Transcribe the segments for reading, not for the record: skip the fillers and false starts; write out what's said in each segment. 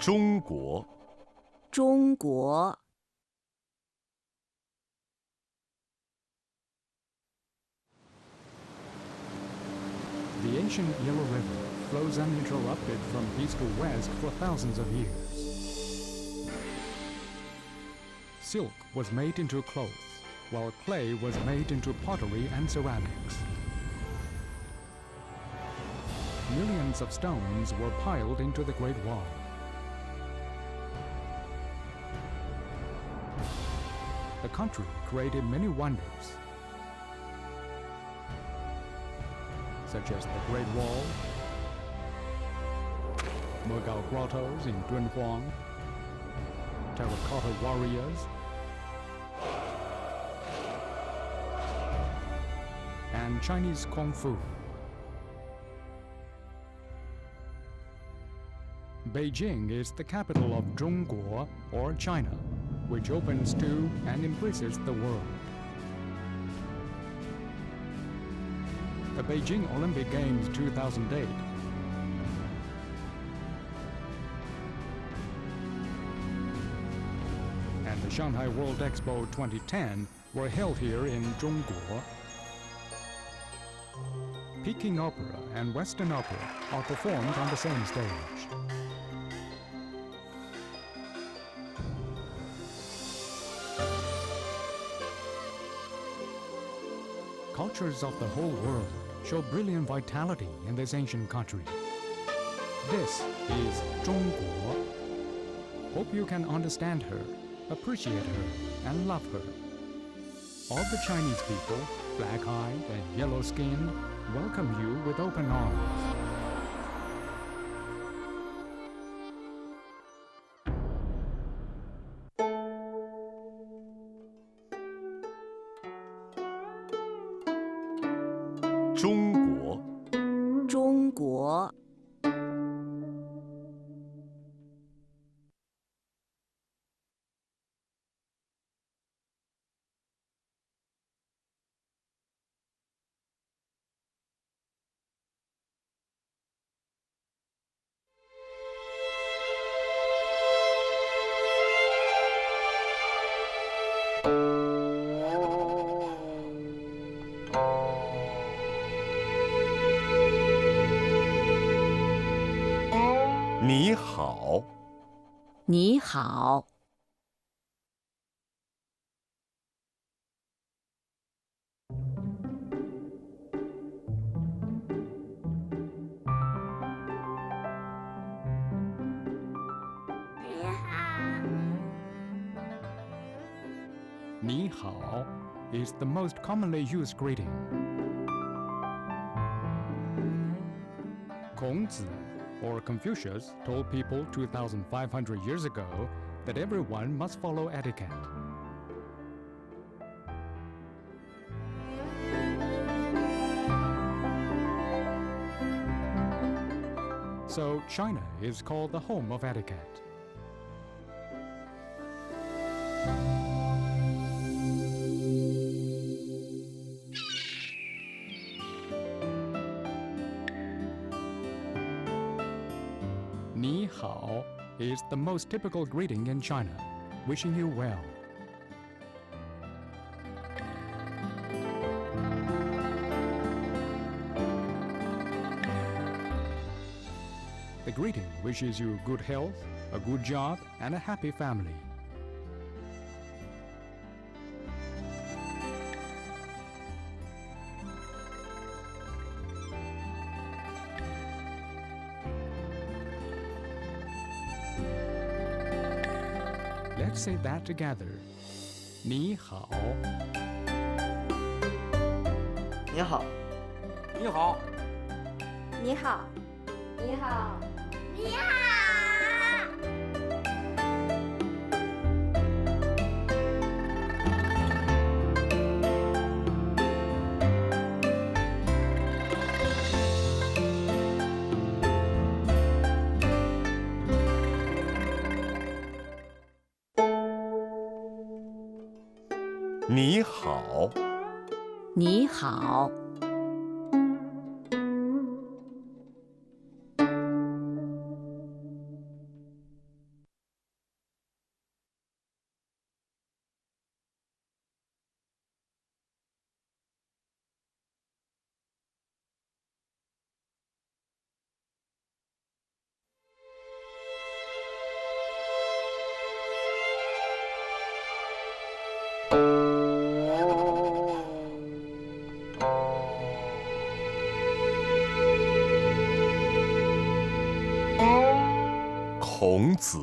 中国，中国， The ancient Yellow River flows uninterrupted from east to west for thousands of years. Silk was made into clothes, while clay was made into pottery and ceramics. Millions of stones were piled into the Great Wall. The country created many wonders, such as the Great Wall, Mogao grottos in Dunhuang, terracotta warriors, and Chinese Kung Fu. Beijing is the capital of Zhongguo, or China, which opens to and embraces the world. The Beijing Olympic Games 2008 and the Shanghai World Expo 2010 were held here in Zhongguo. Peking opera and Western opera are performed on the same stage. Cultures of the whole world show brilliant vitality in this ancient country. This is Zhongguo. Hope you can understand her, appreciate her, and love her. All the Chinese people, black-eyed and yellow-skinned, welcome you with open arms. Zhongguo, 中国， 你好，你好， Ni hao is the most commonly used greeting. Kongzi, or Confucius, told people 2,500 years ago that everyone must follow etiquette. So China is called the home of etiquette. Ni hao is the most typical greeting in China, wishing you well. The greeting wishes you good health, a good job, and a happy family. Let's say that together. Ni hao. 你好，你好，你好，你好，你好。你好，你好， Ni 孔子，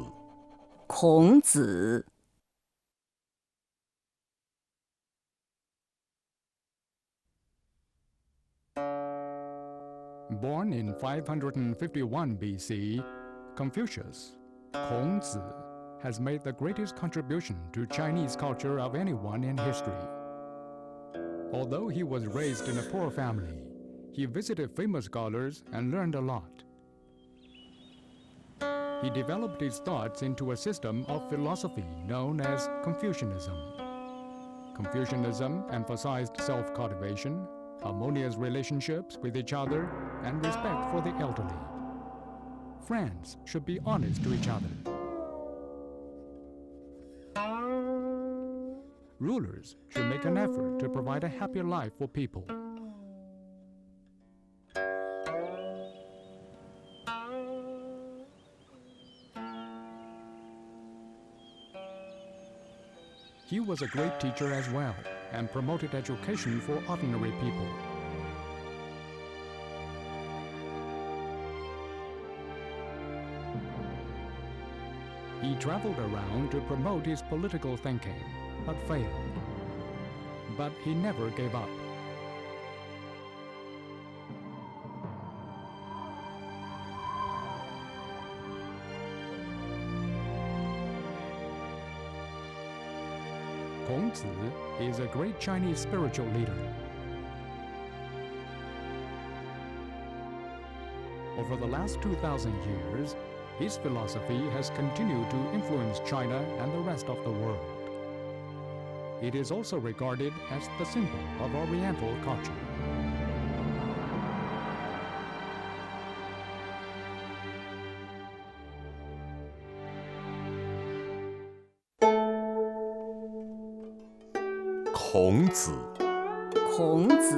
孔子。Born in 551 BC, Confucius, Kongzi, has made the greatest contribution to Chinese culture of anyone in history. Although he was raised in a poor family, he visited famous scholars and learned a lot. He developed his thoughts into a system of philosophy known as Confucianism. Confucianism emphasized self-cultivation, harmonious relationships with each other, and respect for the elderly. Friends should be honest to each other. Rulers should make an effort to provide a happier life for people. He was a great teacher as well, and promoted education for ordinary people. He traveled around to promote his political thinking, but failed. But he never gave up. Kongzi is a great Chinese spiritual leader. Over the last 2,000 years, his philosophy has continued to influence China and the rest of the world. It is also regarded as the symbol of Oriental culture.孔子，孔子。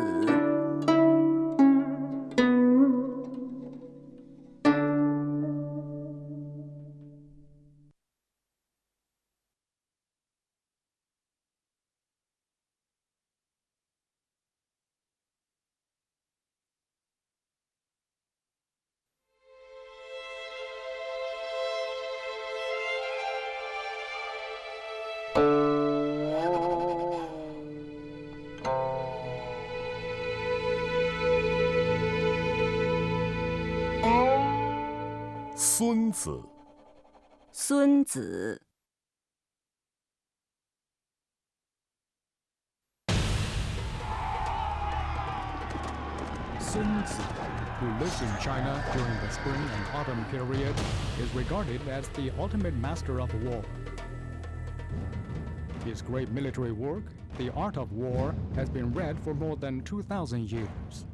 孙子，孙子。Sun Tzu, who lived in China during the spring and autumn period, is regarded as the ultimate master of war. His great military work, The Art of War, has been read for more than 2,000 years.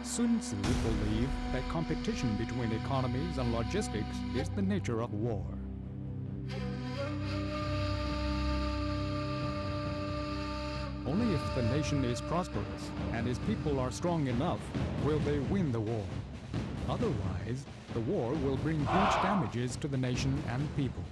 Sun Tzu believed that competition between economies and logistics is the nature of war. Only if the nation is prosperous and its people are strong enough will they win the war. Otherwise, the war will bring huge damages to the nation and people.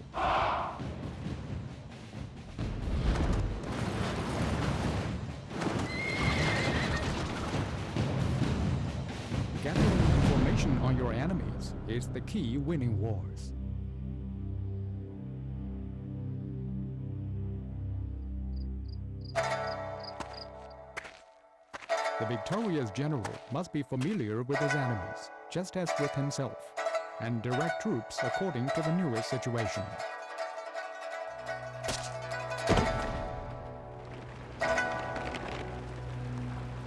Gathering information on your enemies is the key winning wars. The victorious general must be familiar with his enemies, just as with himself, and direct troops according to the newest situation.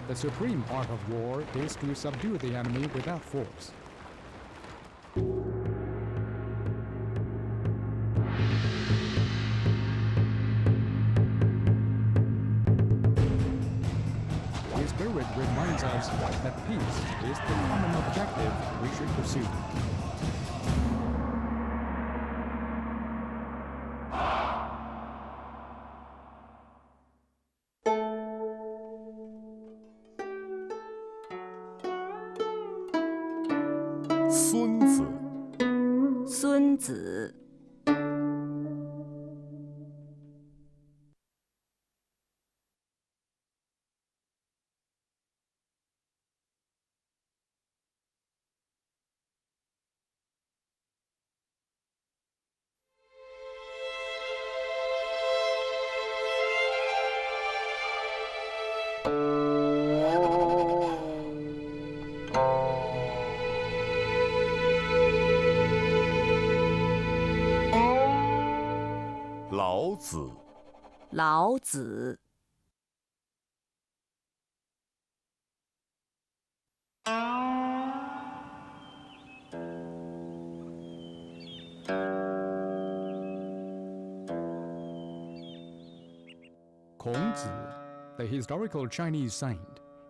The supreme art of war is to subdue the enemy without force. His spirit reminds us that peace is the common objective we should pursue.孙子，孙子。老子，老子。Kongzi, the historical Chinese saint,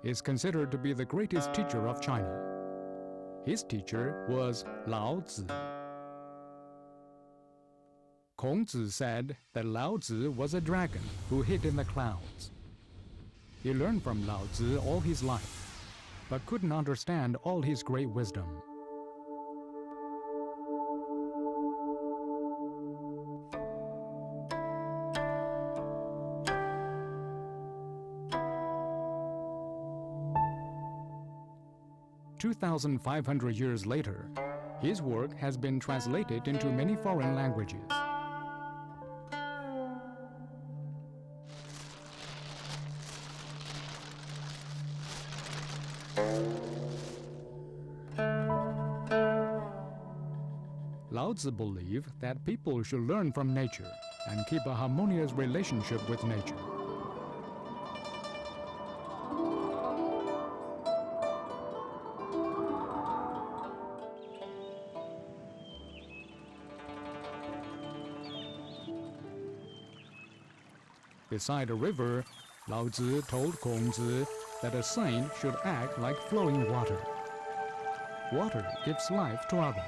is considered to be the greatest teacher of China. His teacher was Lao Tzu. Kongzi said that Lao Tzu was a dragon who hid in the clouds. He learned from Lao Tzu all his life, but couldn't understand all his great wisdom. "2,500 years later, his work has been translated into many foreign languages. Lao Tzu believed that people should learn from nature and keep a harmonious relationship with nature. Beside a river, Lao Tzu told Kongzi that a saint should act like flowing water. Water gives life to others,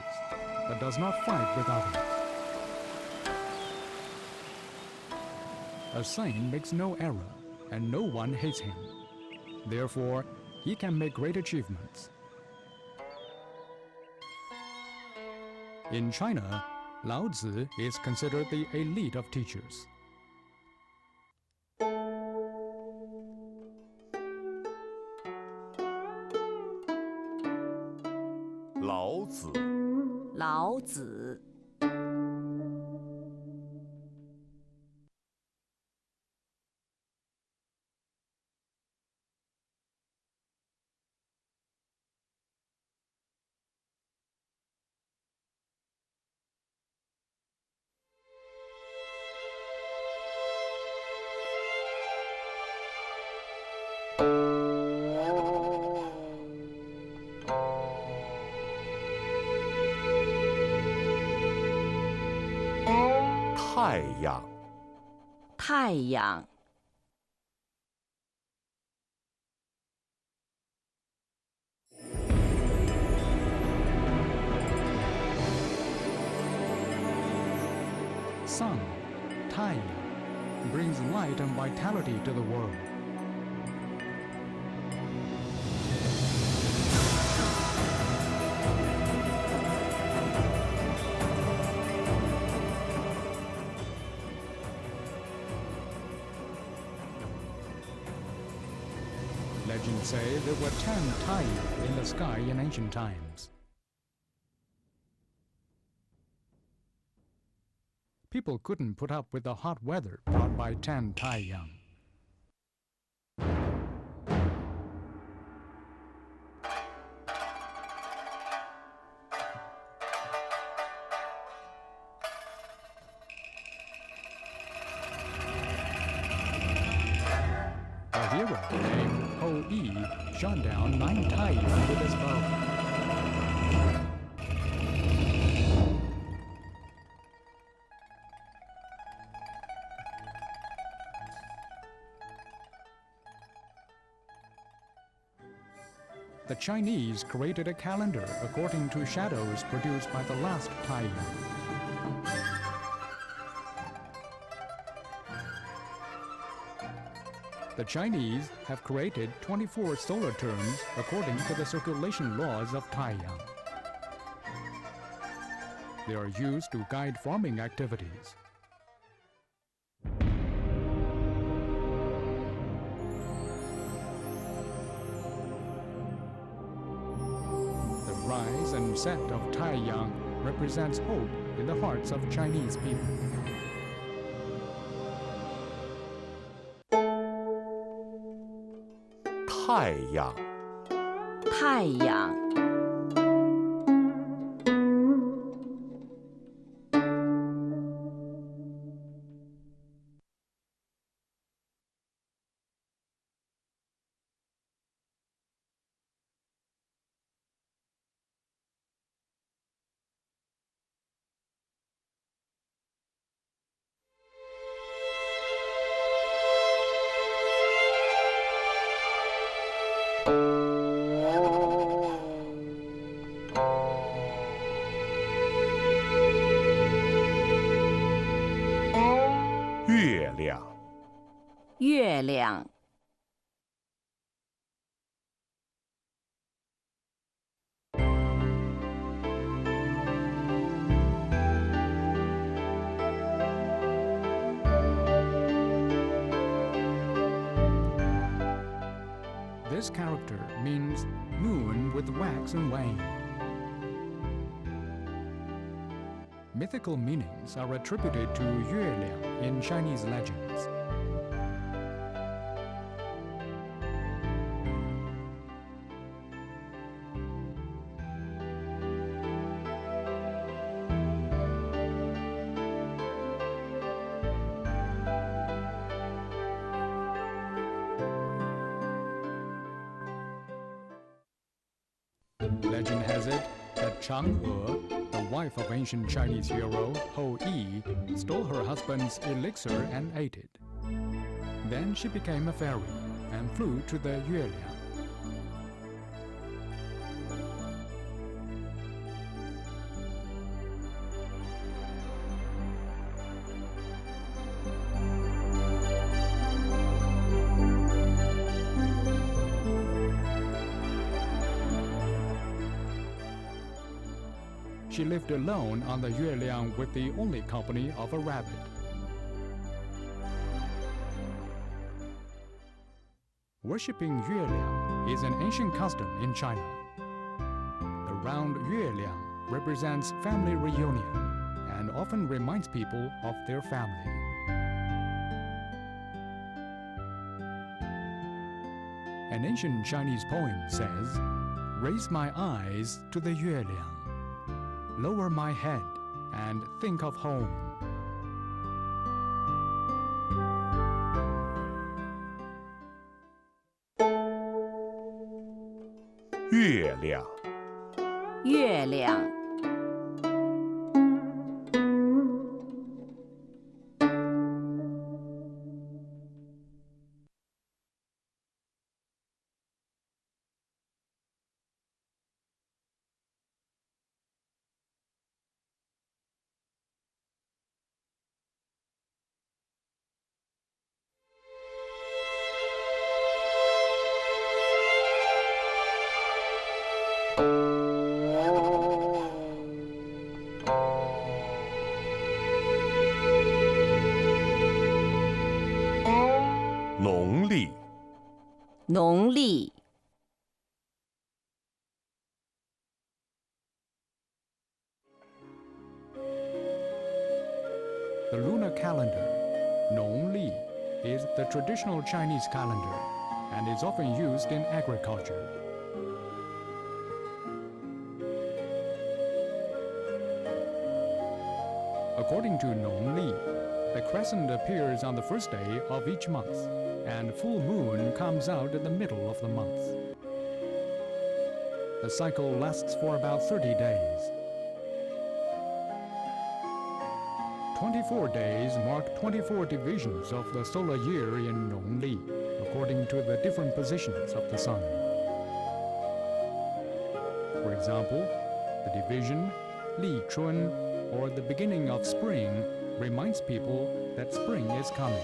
but does not fight with others. A saint makes no error, and no one hates him. Therefore, he can make great achievements. In China, Lao Tzu is considered the elite of teachers. Lao子，老子。太阳，太阳。Sun, 太阳, brings light and vitality to the world. Legends say there were 10 Taiyu in the sky in ancient times. People couldn't put up with the hot weather brought by 10 Taiyang. A hero named Ho Yi shot down 9 Taiyang with his bow. The Chinese created a calendar according to shadows produced by the last Taiyang. The Chinese have created 24 solar terms according to the circulation laws of Taiyang. They are used to guide farming activities. The rise and set of Taiyang represents hope in the hearts of Chinese people.太阳，太阳。亮，月亮， This character means moon with wax and wane. Mythical meanings are attributed to Yue Liang in Chinese legends. Legend has it that Chang'e, the wife of ancient Chinese hero Hou Yi, stole her husband's elixir and ate it. Then she became a fairy and flew to the Yue Liang. She lived alone on the Yue Liang with the only company of a rabbit. Worshipping Yue Liang is an ancient custom in China. The round Yue Liang represents family reunion and often reminds people of their family. An ancient Chinese poem says, "Raise my eyes to the Yue Liang, lower my head and think of home." 月亮，月亮， 农历，农历， The lunar calendar, Nongli, is the traditional Chinese calendar and is often used in agriculture. According to Nongli, the crescent appears on the first day of each month, and full moon comes out in the middle of the month. The cycle lasts for about 30 days. 24 days mark 24 divisions of the solar year in Nongli, according to the different positions of the sun. For example, the division Li Chun, or the beginning of spring, reminds people that spring is coming.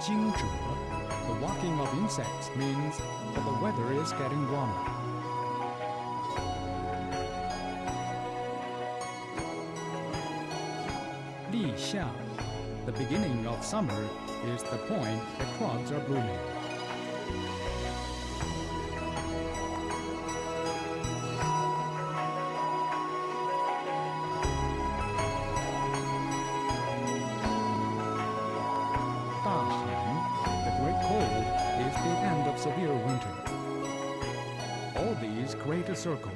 Jingzhe, the walking of insects, means that the weather is getting warmer. Li Xia, the beginning of summer, is the point that crops are blooming. The great cold, is the end of severe winter. All these create a circle.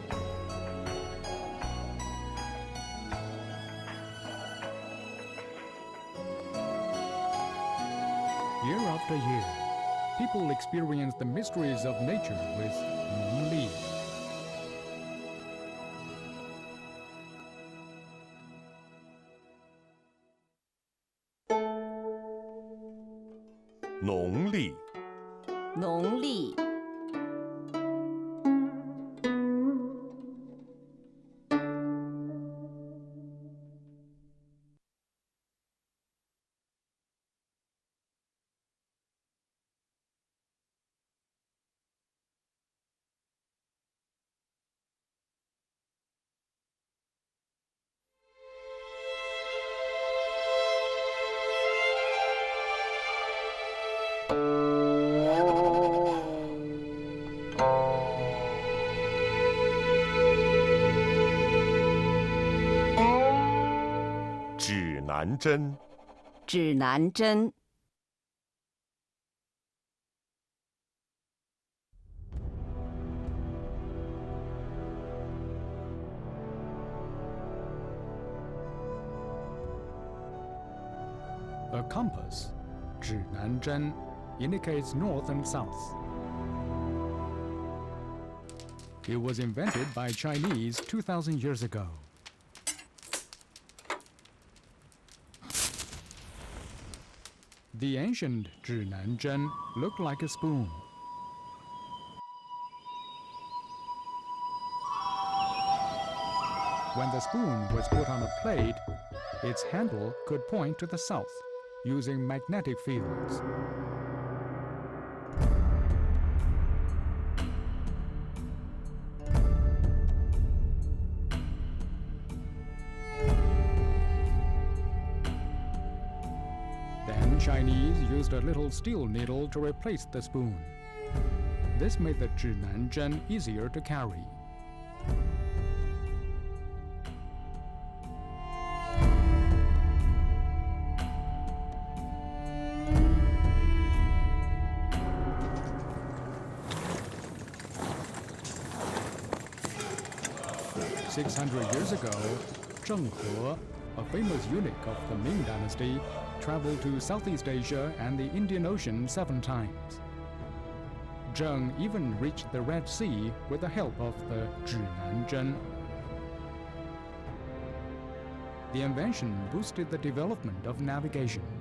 Year after year, people experience the mysteries of nature with Nongli. Nongli, 农历， The 南针，指南针。A compass, 指南针, indicates north and south. It was invented by Chinese 2,000 years ago. The ancient 指南针 looked like a spoon. When the spoon was put on a plate, its handle could point to the south, using magnetic fields. Then Chinese used a little steel needle to replace the spoon. This made the 指南针 easier to carry. "600 years ago, Zheng He, a famous eunuch of the Ming Dynasty, traveled to Southeast Asia and the Indian Ocean 7 times. Zheng even reached the Red Sea with the help of the 指南针. The invention boosted the development of navigation. "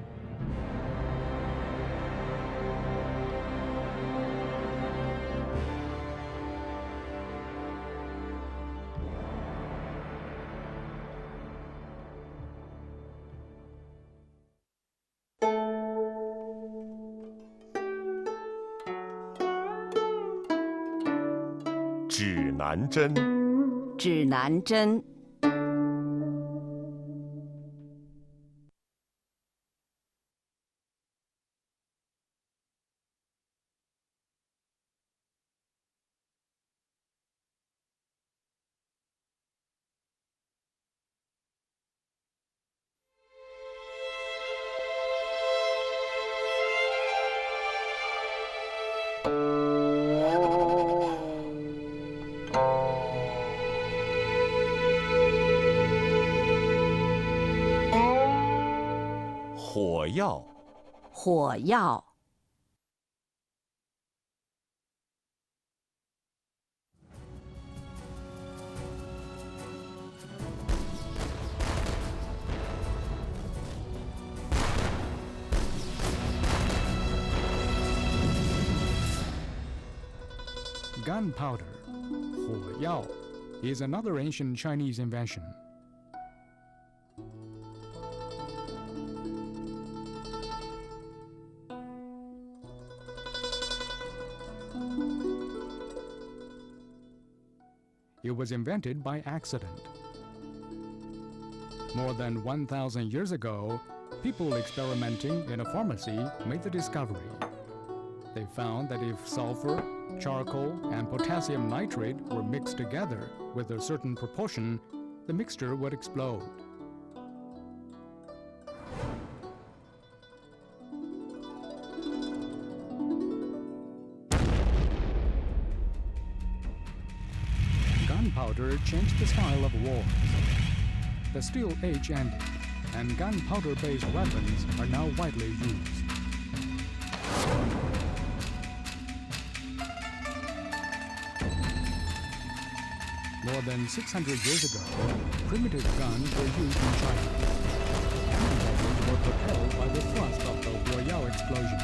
指南针，指南针。火药，火药。Gunpowder, 火药, is another ancient Chinese invention. It was invented by accident. More than 1,000 years ago, people experimenting in a pharmacy made the discovery. They found that if sulfur, charcoal, and potassium nitrate were mixed together with a certain proportion, the mixture would explode. Gunpowder changed the style of wars. The Steel Age ended, and gunpowder-based weapons are now widely used. More than 600 years ago, primitive guns were used in China. Cannon weapons were propelled by the thrust of the Huoyao explosion.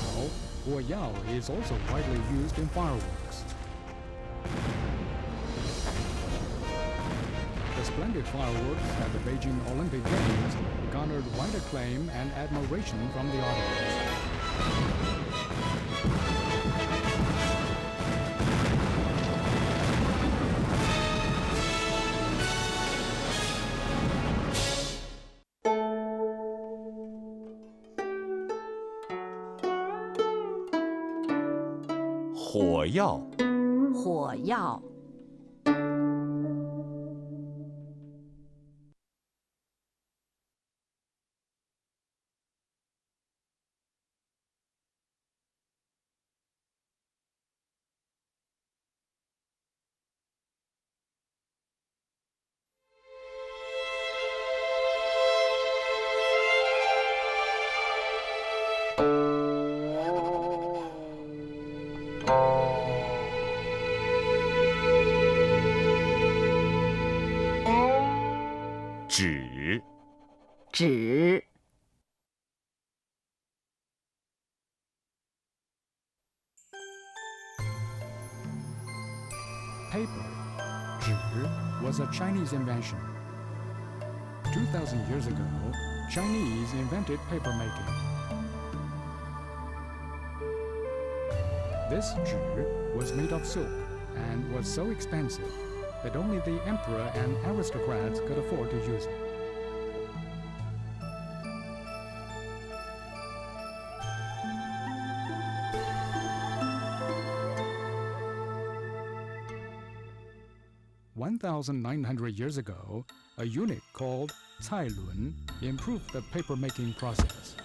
Now, Huoyao is also widely used in fireworks. The splendid fireworks at the Beijing Olympic Games garnered wide acclaim and admiration from the audience. "火药，火药。纸、纸、 Paper, 纸 was a Chinese invention. 2,000 years ago, Chinese invented paper making. This 纸 was made of silk and was so expensive that only the emperor and aristocrats could afford to use it. "1,900 years ago, a eunuch called Cai Lun improved the paper-making process.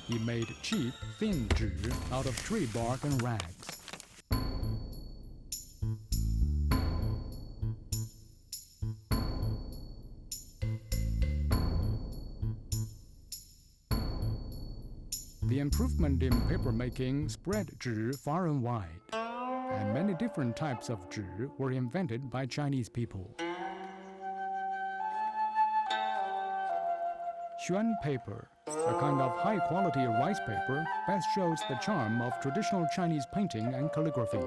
He made cheap, thin 纸 out of tree bark and rags. The improvement in paper-making spread 纸 far and wide, and many different types of 纸 were invented by Chinese people. Xuan paper, a kind of high-quality rice paper, best shows the charm of traditional Chinese painting and calligraphy.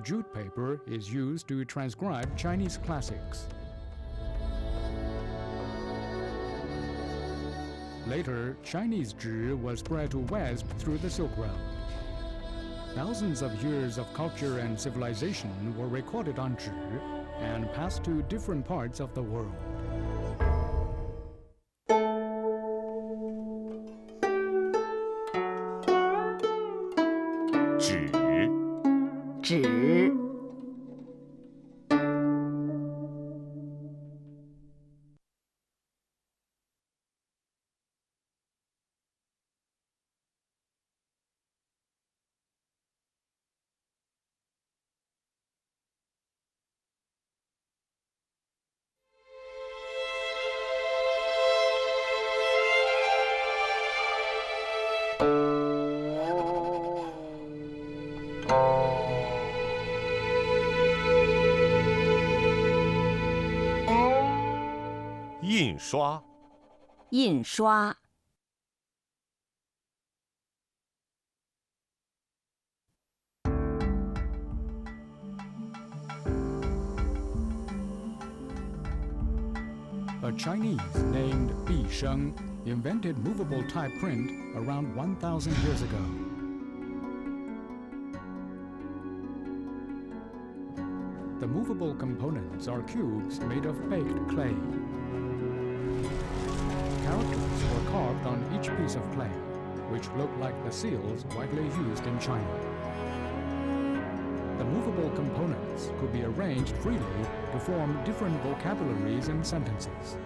Jute paper is used to transcribe Chinese classics. Later, Chinese 纸 was spread to west through the Silk Road. Thousands of years of culture and civilization were recorded on 纸 and passed to different parts of the world. 纸、纸、 印刷、印刷、 A Chinese named Bi Sheng invented movable type print around 1,000 years ago. The movable components are cubes made of baked clay. Characters were carved on each piece of clay, which look like the seals widely used in China. The movable components could be arranged freely to form different vocabularies and sentences.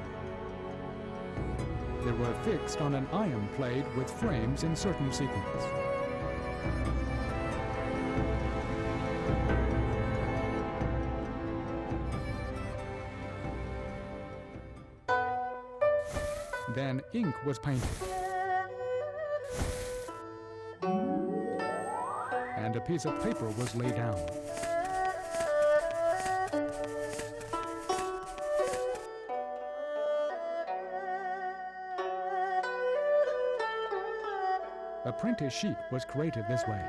They were fixed on an iron plate with frames in certain sequence. Then ink was painted, and a piece of paper was laid down. A printed sheet was created this way.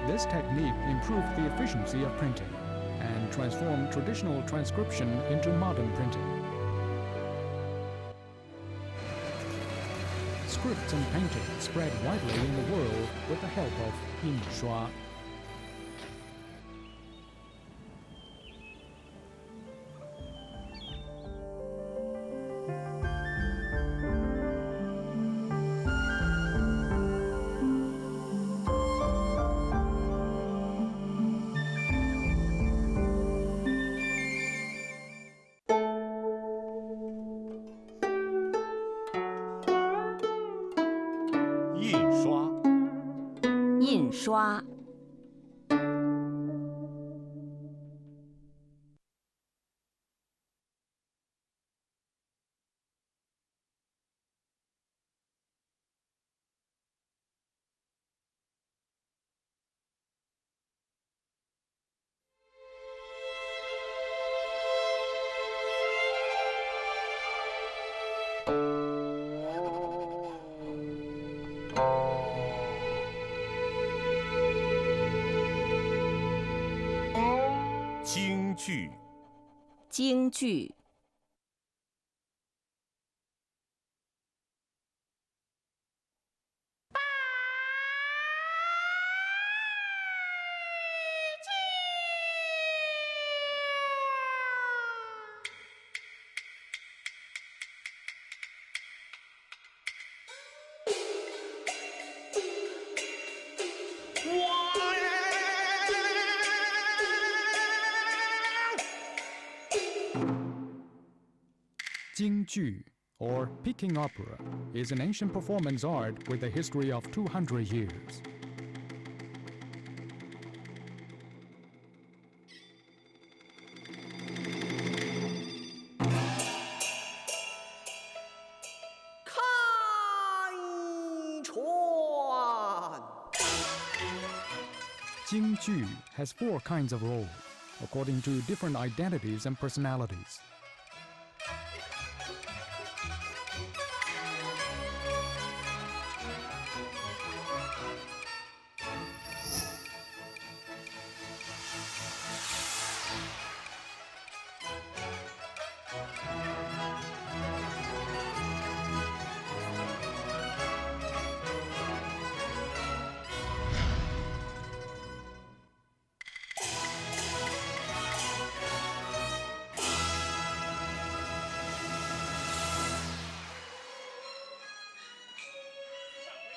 This technique improved the efficiency of printing and transformed traditional transcription into modern printing. Scripts and painting spread widely in the world with the help of 印刷.京剧，京剧，京剧, or Peking opera, is an ancient performance art with a history of 200 years. Jingju has 4 kinds of roles, according to different identities and personalities.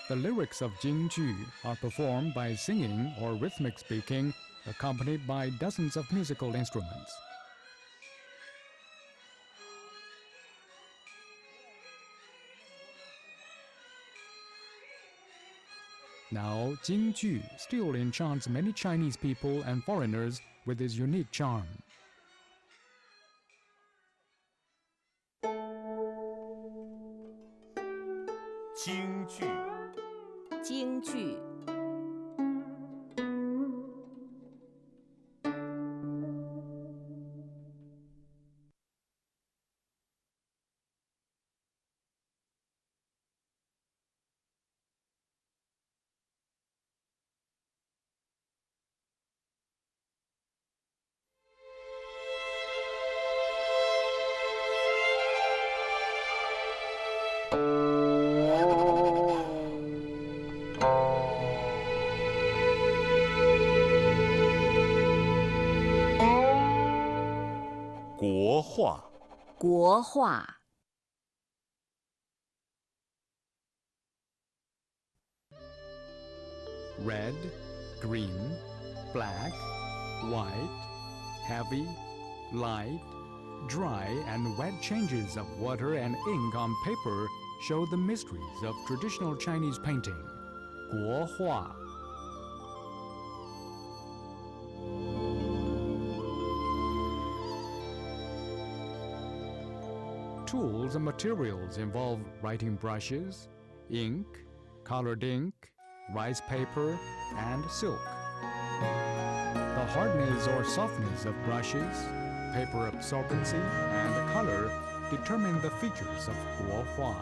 The lyrics of Jingju are performed by singing or rhythmic speaking, accompanied by dozens of musical instruments. Now, Jingju still enchants many Chinese people and foreigners with its unique charm.京剧，京剧， 国画，国画， Red, green, black, white, heavy, light, dry and wet changes of water and ink on paper show the mysteries of traditional Chinese painting. 国画. Tools and materials involve writing brushes, ink, colored ink, rice paper, and silk. The hardness or softness of brushes, paper absorbency, and color determine the features of 国画.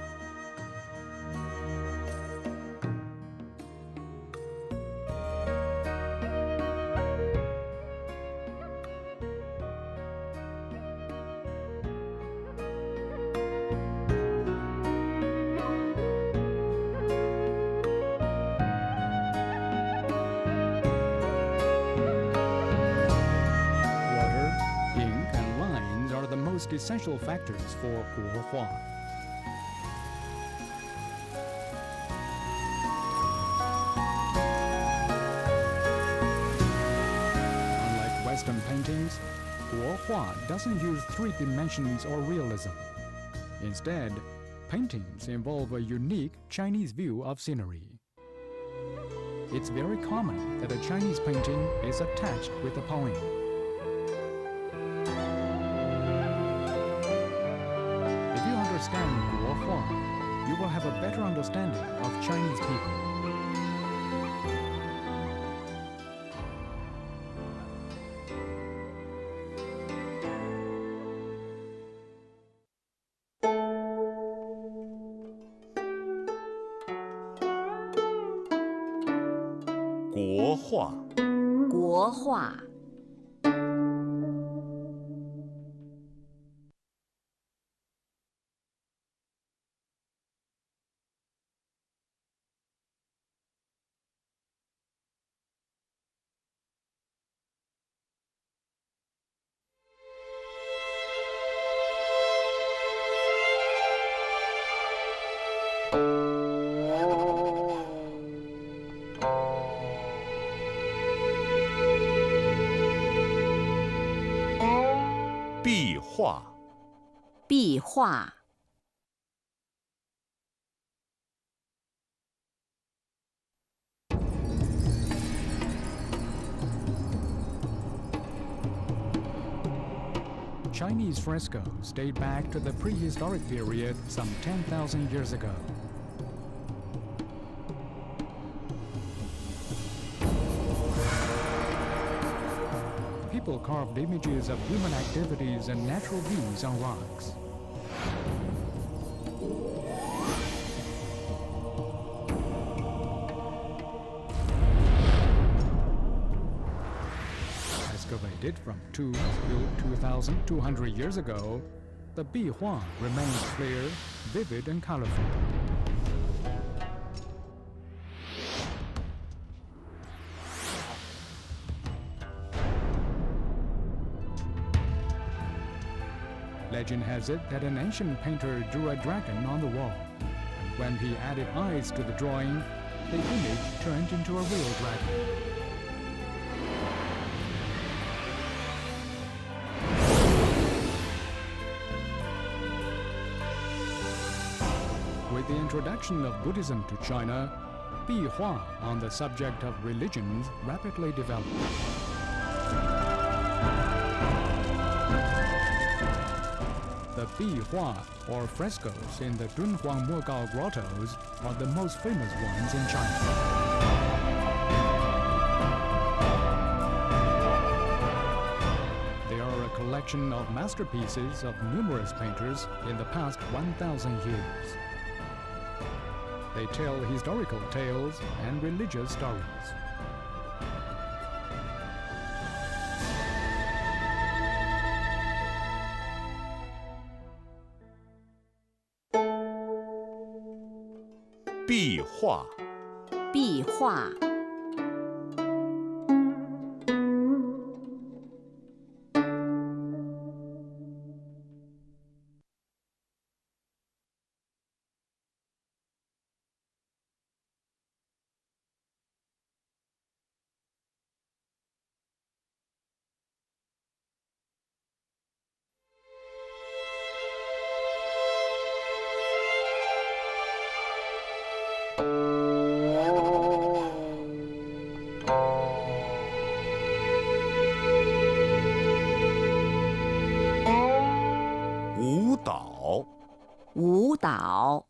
Most essential factors for 国画. Unlike Western paintings, 国画 doesn't use 3 dimensions or realism. Instead, paintings involve a unique Chinese view of scenery. It's very common that a Chinese painting is attached with a poem. Understand 国画, you will have a better understanding of Chinese people. 国画，国画。壁画，壁画。Chinese frescoes date back to the prehistoric period some 10,000 years ago. People carved images of human activities and natural views on rocks. Excavated from tombs built 2,200 years ago, the Bihua remains clear, vivid, and colorful. Legend has it that an ancient painter drew a dragon on the wall, and when he added eyes to the drawing, the image turned into a real dragon. With the introduction of Buddhism to China, Bihua on the subject of religions rapidly developed. The Bihua, or frescoes in the Dunhuang Mogao grottos, are the most famous ones in China. They are a collection of masterpieces of numerous painters in the past 1,000 years. They tell historical tales and religious stories.壁画，壁画。舞蹈，舞蹈。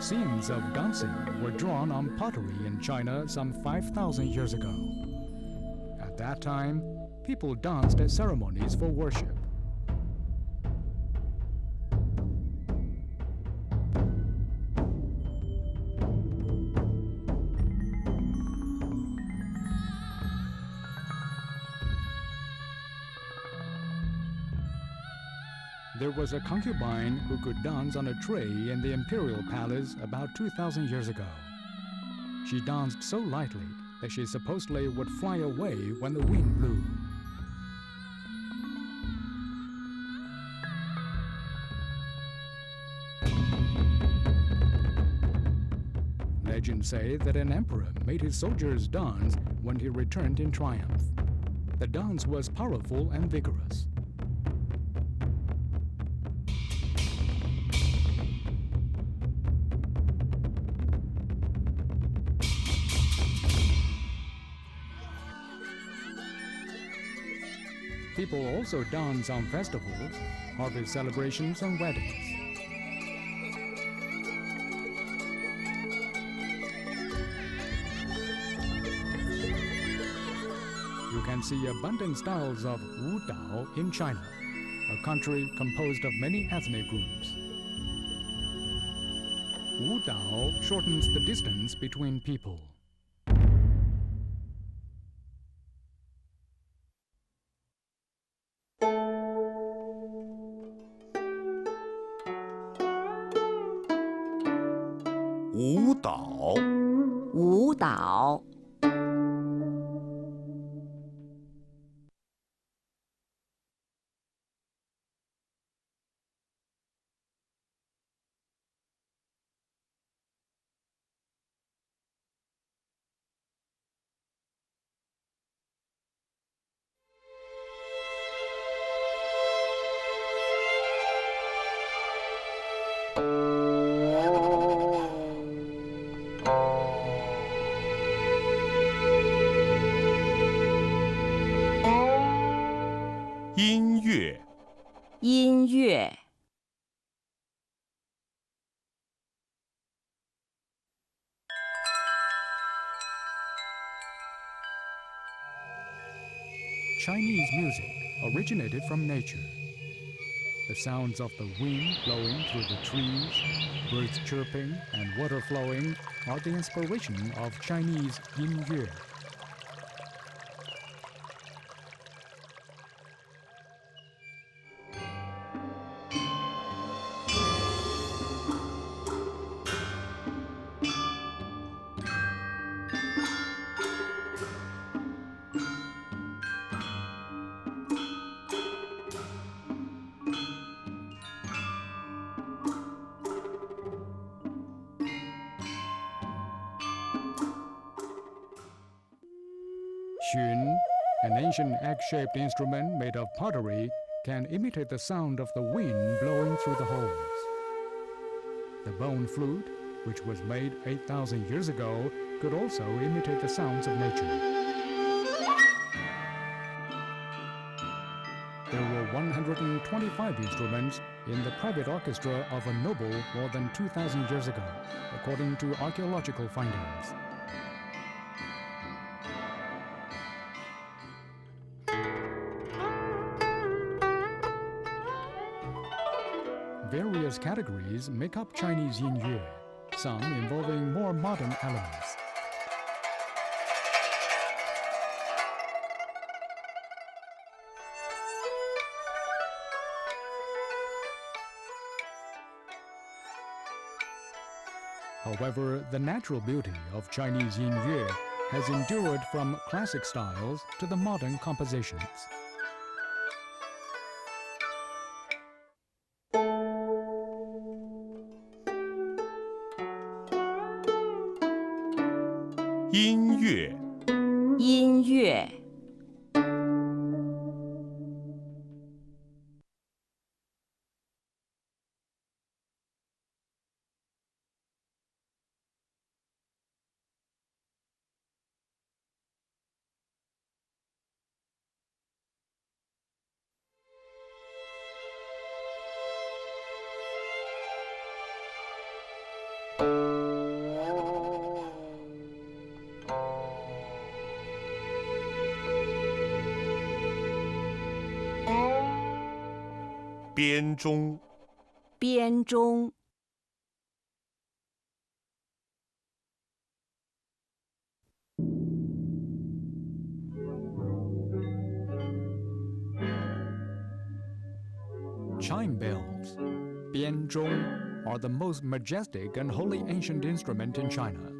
Scenes of dancing were drawn on pottery in China some 5,000 years ago. At that time, people danced at ceremonies for worship. There was a concubine who could dance on a tray in the imperial palace about 2,000 years ago. She danced so lightly that she supposedly would fly away when the wind blew. Legends say that an emperor made his soldiers dance when he returned in triumph. The dance was powerful and vigorous. People also dance on festivals, harvest celebrations, and weddings. see abundant styles of Wu Dao in China, a country composed of many ethnic groups. Wu Dao shortens the distance between people.舞蹈，舞蹈，音乐，音乐， Chinese music originated from nature. The sounds of the wind blowing through the trees, birds chirping, and water flowing are the inspiration of Chinese yin yue. Xun, an ancient egg-shaped instrument made of pottery, can imitate the sound of the wind blowing through the holes. The bone flute, which was made 8,000 years ago, could also imitate the sounds of nature. There were 125 instruments in the private orchestra of a noble more than 2,000 years ago, according to archaeological findings. Various categories make up Chinese yin yue, some involving more modern elements. However, the natural beauty of Chinese yin yue has endured from classic styles to the modern compositions.音乐，音乐， 编钟，编钟， Chime bells, bianzhong, are the most majestic and holy ancient instrument in China.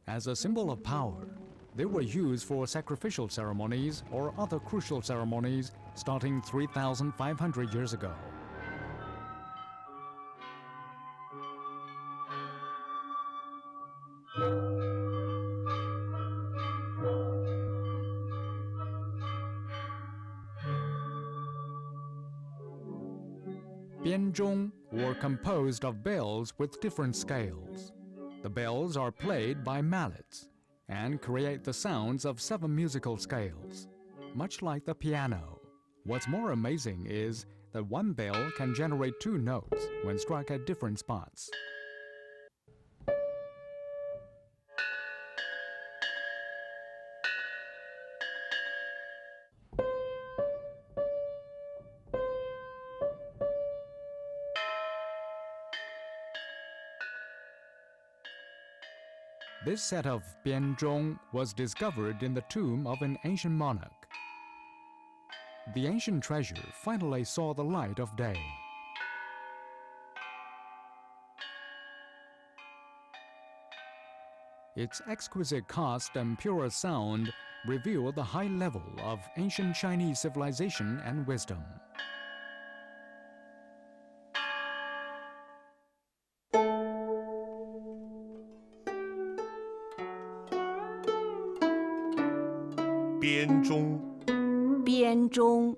As a symbol of power, they were used for sacrificial ceremonies or other crucial ceremonies starting 3,500 years ago. Bianzhong were composed of bells with different scales. The bells are played by mallets and create the sounds of 7 musical scales. much like the piano. What's more amazing is that one bell can generate two notes when struck at different spots. This set of bianzhong was discovered in the tomb of an ancient monarch. The ancient treasure finally saw the light of day. Its exquisite cast and pure sound reveal the high level of ancient Chinese civilization and wisdom.编钟，编钟，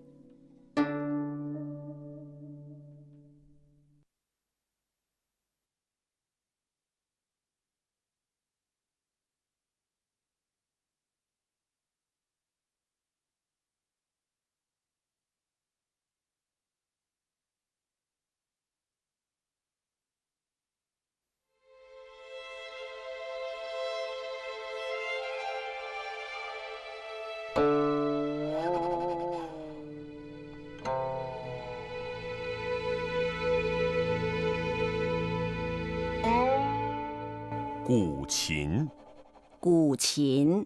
古琴，古琴，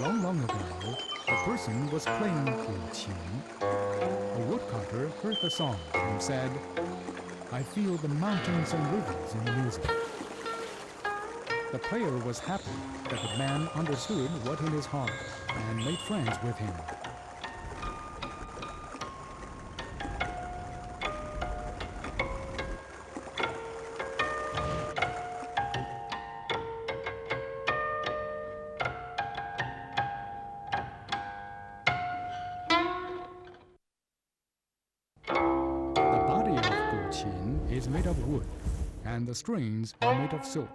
Long, long ago, a person was playing guqin. A woodcutter heard the song and said, "I feel the mountains and rivers in the music." The player was happy that the man understood what in his heart and made friends with him. The body of guqin is made of wood, and the strings are made of silk.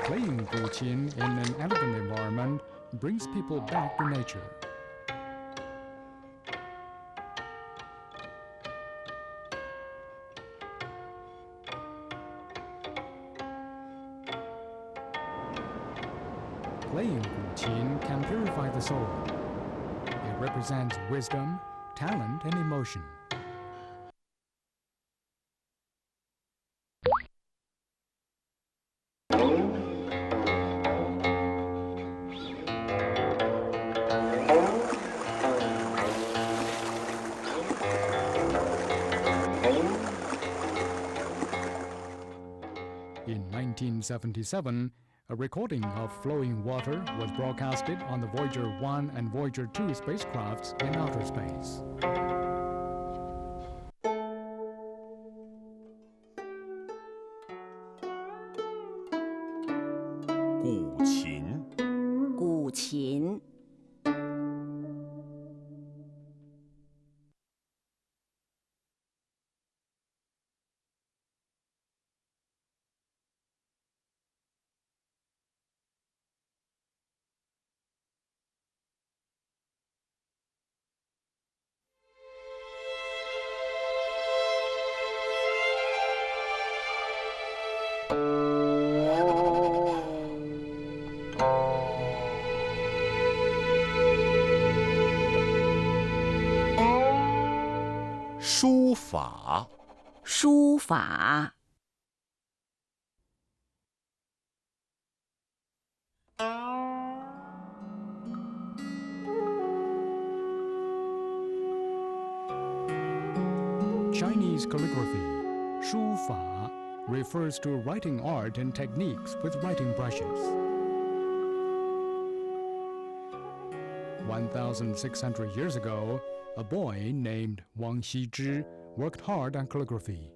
Playing guqin in an elegant environment brings people back to nature. Playing guqin can purify the soul. It represents wisdom, talent, and emotion. In 1977, a recording of flowing water was broadcasted on the Voyager 1 and Voyager 2 spacecrafts in outer space. 古琴，古琴， 书法，书法， Chinese calligraphy, 书法, refers to writing art and techniques with writing brushes. 1,600 years ago, a boy named Wang Xizhi worked hard on calligraphy.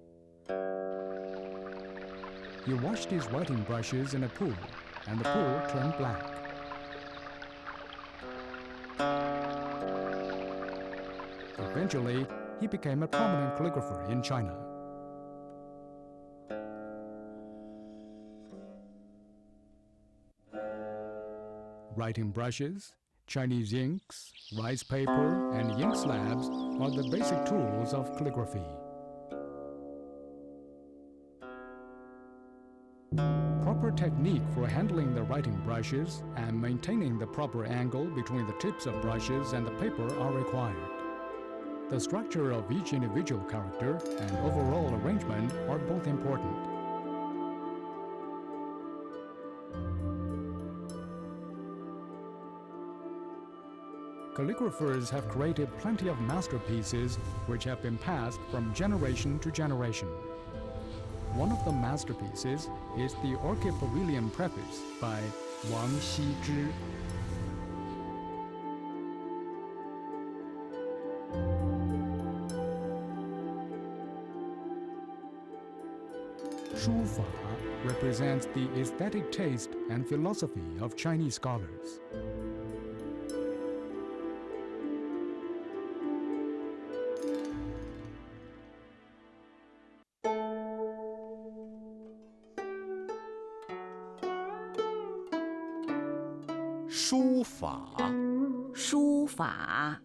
He washed his writing brushes in a pool, and the pool turned black. Eventually, he became a prominent calligrapher in China. Writing brushes, Chinese inks, rice paper, and ink slabs are the basic tools of calligraphy. Proper technique for handling the writing brushes and maintaining the proper angle between the tips of brushes and the paper are required. The structure of each individual character and overall arrangement are both important. Calligraphers have created plenty of masterpieces which have been passed from generation to generation. One of the masterpieces is the Orchid Pavilion Preface by Wang Xizhi. Shufa represents the aesthetic taste and philosophy of Chinese scholars.书法，书法。